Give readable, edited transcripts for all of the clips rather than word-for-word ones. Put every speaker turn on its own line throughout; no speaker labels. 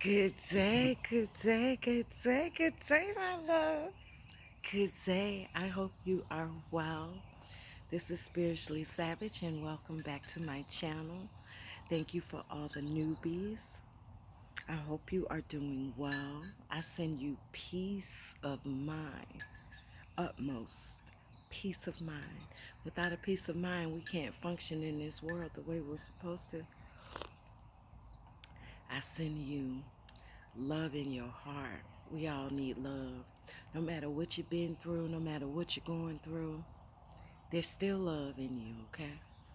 Good day, good day, good day, good day, my loves. Good day. I hope you are well. This is Spiritually Savage, and welcome back to my channel. Thank you for all the newbies. I hope you are doing well. I send you peace of mind, utmost peace of mind. Without a peace of mind, we can't function in this world the way we're supposed to. I send you love in your heart. We all need love. No matter what you've been through, no matter what you're going through, there's still love in you, okay?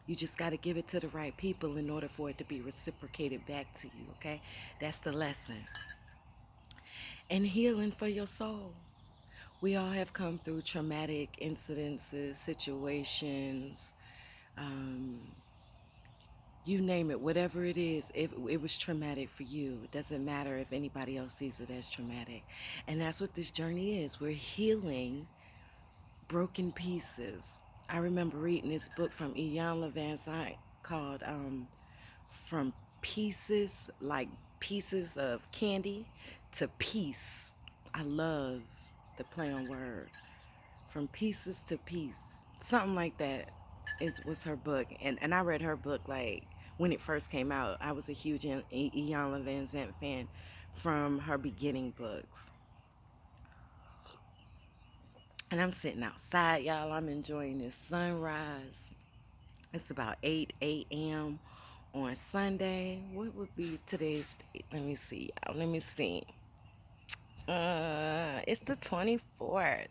You just got to give it to the right people in order for it to be reciprocated back to you, okay? That's the lesson. And healing for your soul. We all have come through traumatic incidences, situations, um, you name it, whatever it is, if it was traumatic for you, it doesn't matter if anybody else sees it as traumatic. And that's what this journey is. We're healing broken pieces. I remember reading this book from Ian Van Zant called From Pieces, like pieces of candy, to peace. I love the play on word. From pieces to peace. Something like that was her book. And I read her book like when it first came out. I was a huge Ian Van Zant fan from her beginning books. And I'm sitting outside, y'all. I'm enjoying this sunrise. It's about 8 a.m. on Sunday. What would be today's date? Let me see, y'all. Let me see. It's the 24th.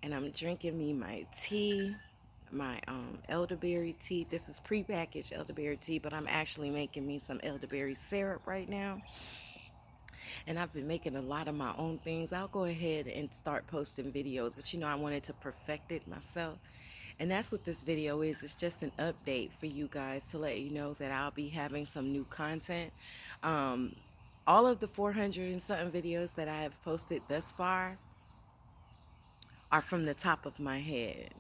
And I'm drinking me my tea, my elderberry tea. This is prepackaged elderberry tea, but I'm actually making me some elderberry syrup right now. And I've been making a lot of my own things. I'll go ahead and start posting videos, but I wanted to perfect it myself. And that's what this video is. It's just an update for you guys to let you know that I'll be having some new content. Um, all of the 400 and something videos that I have posted thus far are from the top of my head.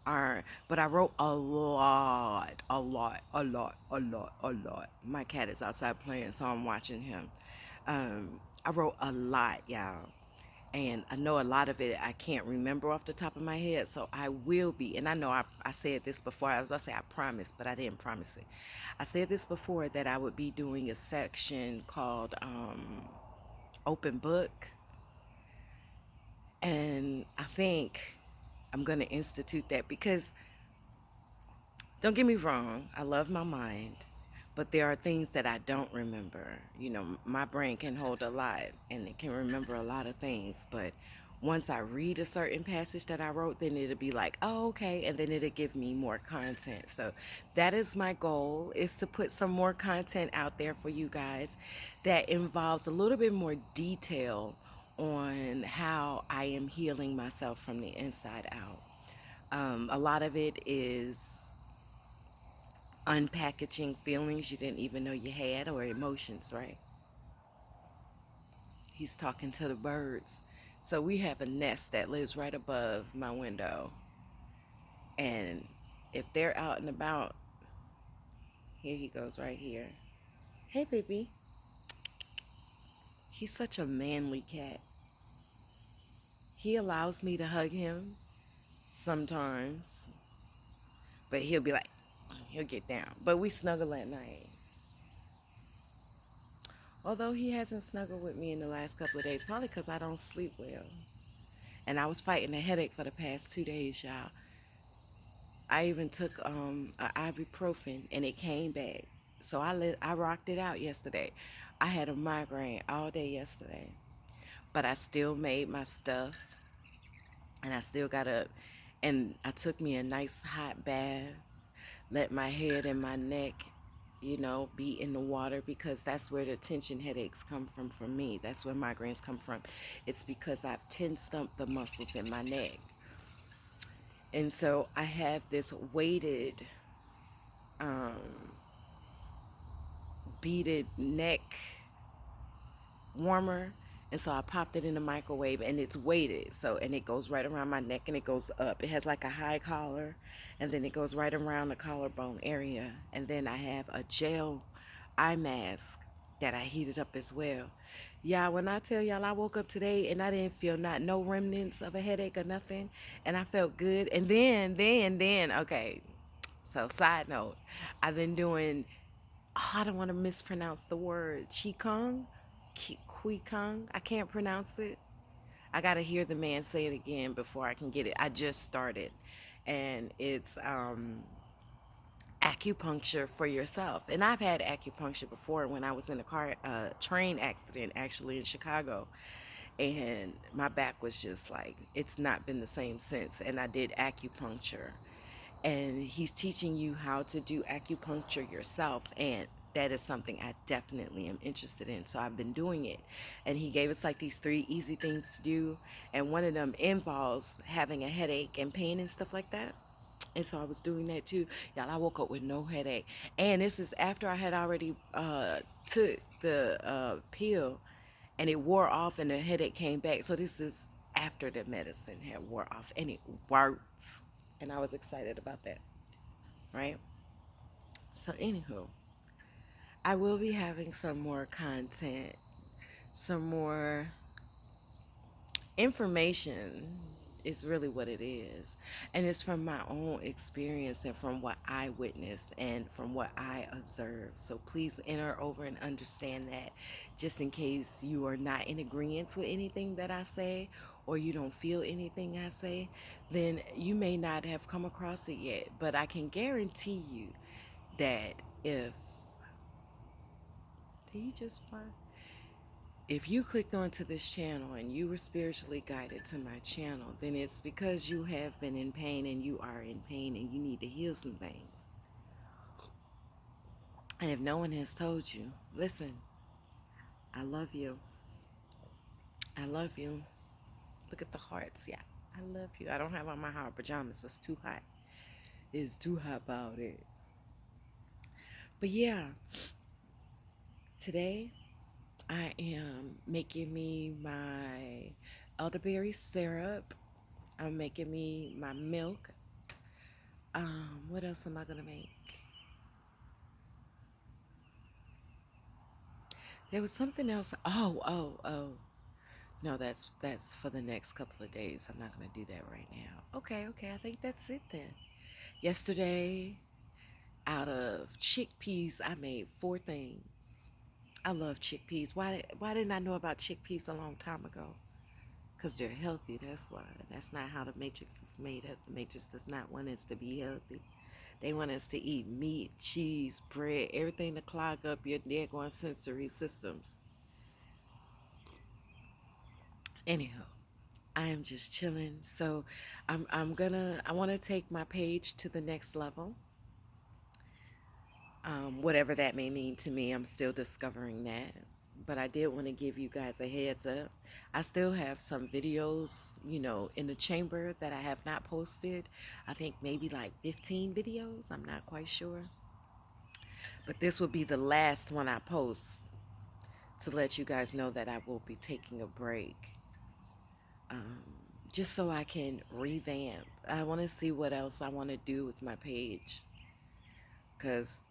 But I wrote a lot, a lot, a lot, a lot, a lot. My cat is outside playing, so I'm watching him. I wrote a lot, y'all. And I know a lot of it I can't remember off the top of my head, so I will be. And I know I said this before. I was going to say I promised, but I didn't promise it. I said this before that I would be doing a section called Open Book. And I think I'm going to institute that because don't get me wrong, I love my mind, but there are things that I don't remember. My brain can hold a lot and it can remember a lot of things, but once I read a certain passage that I wrote, then it'll be like, oh, okay, and then it'll give me more content. So that is my goal, is to put some more content out there for you guys that involves a little bit more detail on how I am healing myself from the inside out. A lot of it is unpackaging feelings you didn't even know you had, or emotions, right? He's talking to the birds. So we have a nest that lives right above my window. And if they're out and about, here he goes right here. Hey, baby. He's such a manly cat. He allows me to hug him sometimes, but he'll be like, he'll get down. But we snuggle at night. Although he hasn't snuggled with me in the last couple of days, probably because I don't sleep well. And I was fighting a headache for the past 2 days, y'all. I even took a ibuprofen and it came back. So I rocked it out yesterday. I had a migraine all day yesterday, but I still made my stuff and I still got up and I took me a nice hot bath, let my head and my neck, be in the water, because that's where the tension headaches come from for me. That's where migraines come from. It's because I've tensed up the muscles in my neck. And so I have this weighted, beaded neck warmer. And so I popped it in the microwave and it's weighted. So, and it goes right around my neck and it goes up. It has like a high collar and then it goes right around the collarbone area. And then I have a gel eye mask that I heated up as well. Yeah, when I tell y'all I woke up today and I didn't feel not no remnants of a headache or nothing, and I felt good. And then, okay. So side note, I've been doing. Oh, I don't want to mispronounce the word qigong, qigong. I can't pronounce it. I gotta hear the man say it again before I can get it. I just started, and it's acupuncture for yourself. And I've had acupuncture before when I was in a car train accident actually in Chicago, and my back was just like it's not been the same since. And I did acupuncture, and he's teaching you how to do acupuncture yourself, and that is something I definitely am interested in. So I've been doing it, and he gave us like these three easy things to do, and one of them involves having a headache and pain and stuff like that. And so I was doing that too. Y'all, I woke up with no headache. And this is after I had already took the pill, and it wore off and the headache came back. So this is after the medicine had wore off and it worked. And I was excited about that, right? So anywho, I will be having some more content, some more information is really what it is. And it's from my own experience and from what I witnessed and from what I observed. So please enter over and understand that, just in case you are not in agreement with anything that I say or you don't feel anything I say, then you may not have come across it yet. But I can guarantee you that did he just find? If you clicked onto this channel and you were spiritually guided to my channel, then it's because you have been in pain and you are in pain and you need to heal some things. And if no one has told you, listen, I love you. I love you. Look at the hearts. Yeah, I love you. I don't have on my hot pajamas. It's too hot. It's too hot about it. But yeah, today I am making me my elderberry syrup. I'm making me my milk. What else am I gonna make? There was something else. Oh. No, that's for the next couple of days. I'm not gonna do that right now. Okay. I think that's it then. Yesterday, out of chickpeas, I made four things. I love chickpeas. Why didn't I know about chickpeas a long time ago? Because they're healthy. That's why. That's not how the matrix is made up. The matrix does not want us to be healthy. They want us to eat meat, cheese, bread, everything to clog up your daggone sensory systems. Anyhow, I am just chilling. So I want to take my page to the next level. Whatever that may mean to me, I'm still discovering that. But I did want to give you guys a heads up. I still have some videos, in the chamber that I have not posted. I think maybe like 15 videos. I'm not quite sure. But this will be the last one I post to let you guys know that I will be taking a break. Um, just so I can revamp. I want to see what else I want to do with my page. Because,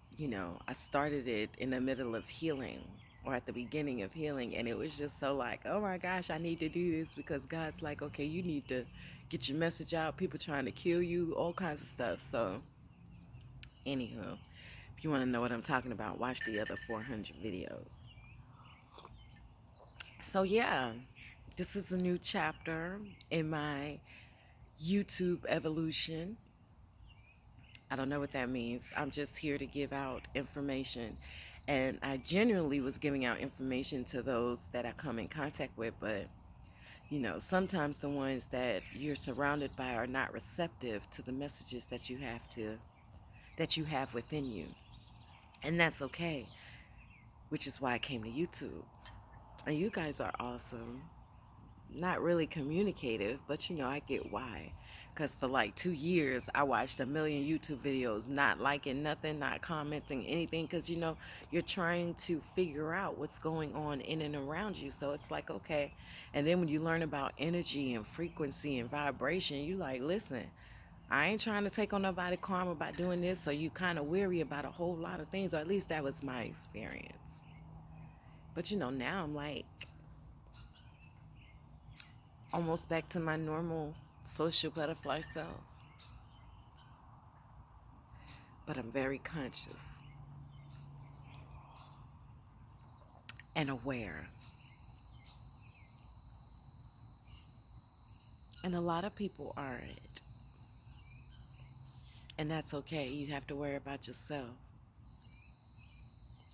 I started it in the middle of healing or at the beginning of healing. And it was just so like, oh my gosh, I need to do this because God's like, okay, you need to get your message out. People trying to kill you, all kinds of stuff. So, anywho, if you want to know what I'm talking about, watch the other 400 videos. So, yeah, this is a new chapter in my YouTube evolution. I don't know what that means. I'm just here to give out information. And I genuinely was giving out information to those that I come in contact with, but sometimes the ones that you're surrounded by are not receptive to the messages that you have within you. And that's okay, which is why I came to YouTube. And you guys are awesome. Not really communicative, but I get why. Because for like 2 years, I watched a million YouTube videos, not liking nothing, not commenting anything, because you're trying to figure out what's going on in and around you. So it's like, okay. And then when you learn about energy and frequency and vibration, you like, listen, I ain't trying to take on nobody karma by doing this. So you kind of weary about a whole lot of things, or at least that was my experience. But now I'm like almost back to my normal social butterfly self. But I'm very conscious and aware. And a lot of people aren't. And that's okay. You have to worry about yourself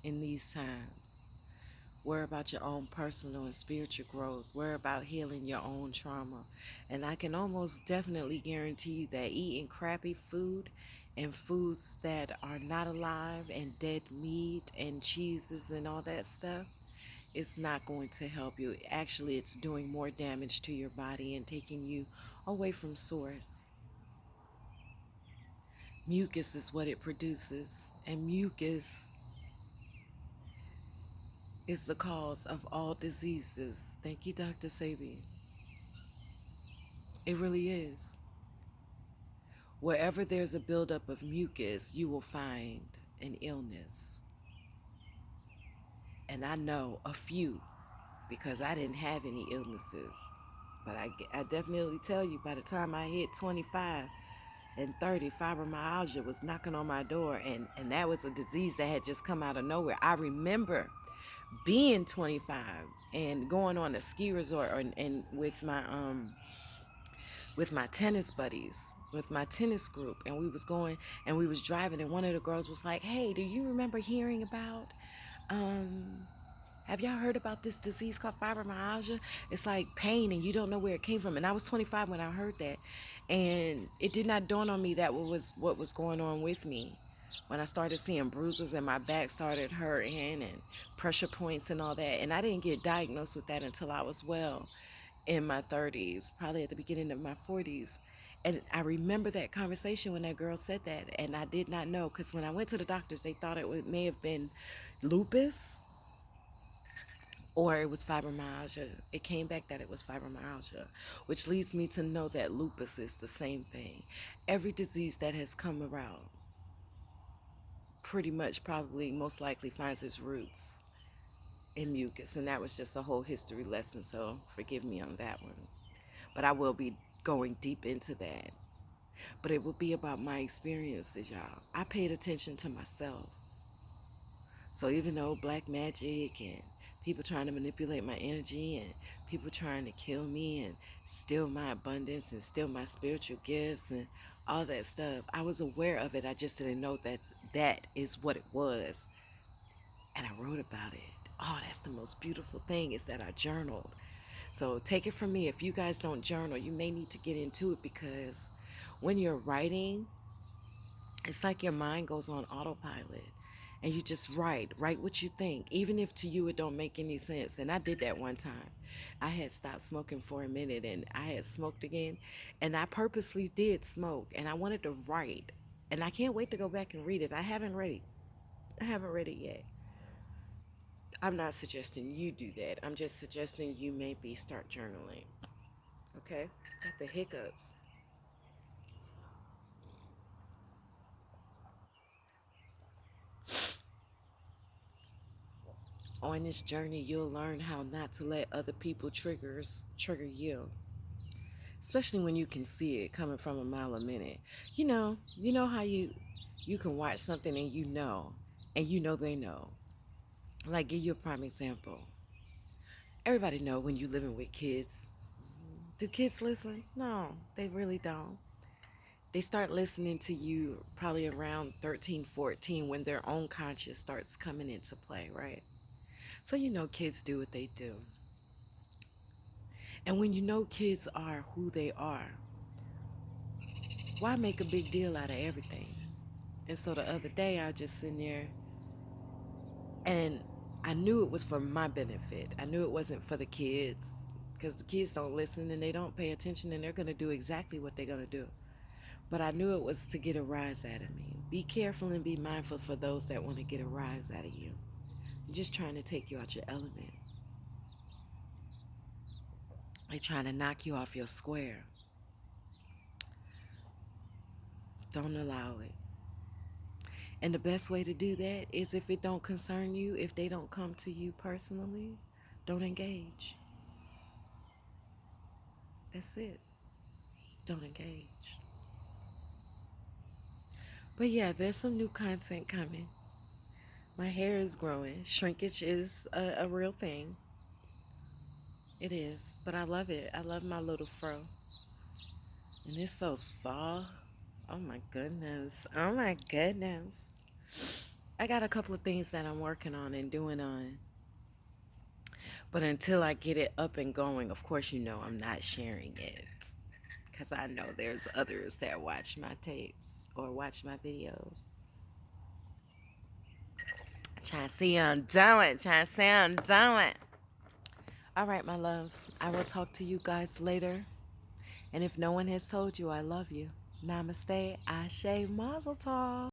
in these times. Worry about your own personal and spiritual growth. Worry about healing your own trauma. And I can almost definitely guarantee you that eating crappy food and foods that are not alive and dead meat and cheeses and all that stuff, it's not going to help you. Actually, it's doing more damage to your body and taking you away from source. Mucus is what it produces, and mucus is the cause of all diseases. Thank you, Dr. Sabi. It really is. Wherever there's a buildup of mucus, you will find an illness. And I know a few because I didn't have any illnesses. But I definitely tell you, by the time I hit 25 and 30, fibromyalgia was knocking on my door. And that was a disease that had just come out of nowhere. I remember being 25 and going on a ski resort and with my tennis buddies, with my tennis group, and we was going and we was driving, and one of the girls was like, "Hey, do you remember hearing about um have y'all heard about this disease called fibromyalgia? It's like pain and you don't know where it came from." And I was 25 when I heard that. And it did not dawn on me that what was going on with me. When I started seeing bruises and my back started hurting and pressure points and all that. And I didn't get diagnosed with that until I was well in my 30s, probably at the beginning of my 40s. And I remember that conversation when that girl said that. And I did not know, because when I went to the doctors, they thought may have been lupus or it was fibromyalgia. It came back that it was fibromyalgia, which leads me to know that lupus is the same thing. Every disease that has come around pretty much probably most likely finds its roots in mucus, and that was just a whole history lesson, so forgive me on that one. But I will be going deep into that. But it will be about my experiences, y'all. I paid attention to myself. So even though black magic and people trying to manipulate my energy and people trying to kill me and steal my abundance and steal my spiritual gifts and all that stuff, I was aware of it. I just didn't know that that is what it was. And I wrote about it. Oh, that's the most beautiful thing, is that I journaled. So take it from me, if you guys don't journal, you may need to get into it, because when you're writing, it's like your mind goes on autopilot and you just write what you think, even if to you it don't make any sense. And I did that one time. I had stopped smoking for a minute and I had smoked again, and I purposely did smoke and I wanted to write, and I can't wait to go back and read it. I haven't read it yet. I'm not suggesting you do that. I'm just suggesting you maybe start journaling. Okay? Got the hiccups. On this journey, you'll learn how not to let other people triggers trigger you, especially when you can see it coming from a mile a minute. You know how you can watch something and you know they know. Like, give you a prime example. Everybody know when you living with kids. Do kids listen? No, they really don't. They start listening to you probably around 13, 14, when their own conscience starts coming into play, right? So kids do what they do. And when you know kids are who they are, why make a big deal out of everything? And so the other day, I just sitting there and I knew it was for my benefit. I knew it wasn't for the kids, because the kids don't listen and they don't pay attention and they're going to do exactly what they're going to do. But I knew it was to get a rise out of me. Be careful and be mindful for those that want to get a rise out of you. They're just trying to take you out your element. They're trying to knock you off your square. Don't allow it. And the best way to do that is if it don't concern you, if they don't come to you personally, don't engage. That's it. Don't engage. But yeah, there's some new content coming. My hair is growing. Shrinkage is a real thing. It is. But I love it. I love my little fro. And it's so soft. Oh my goodness. Oh my goodness. I got a couple of things that I'm working on and doing on. But until I get it up and going, of course, you know I'm not sharing it. Because I know there's others that watch my tapes or watch my videos. Trying to see I'm doing. Trying to say I'm doing. All right, my loves. I will talk to you guys later. And if no one has told you I love you, namaste, ashe, mazel tov.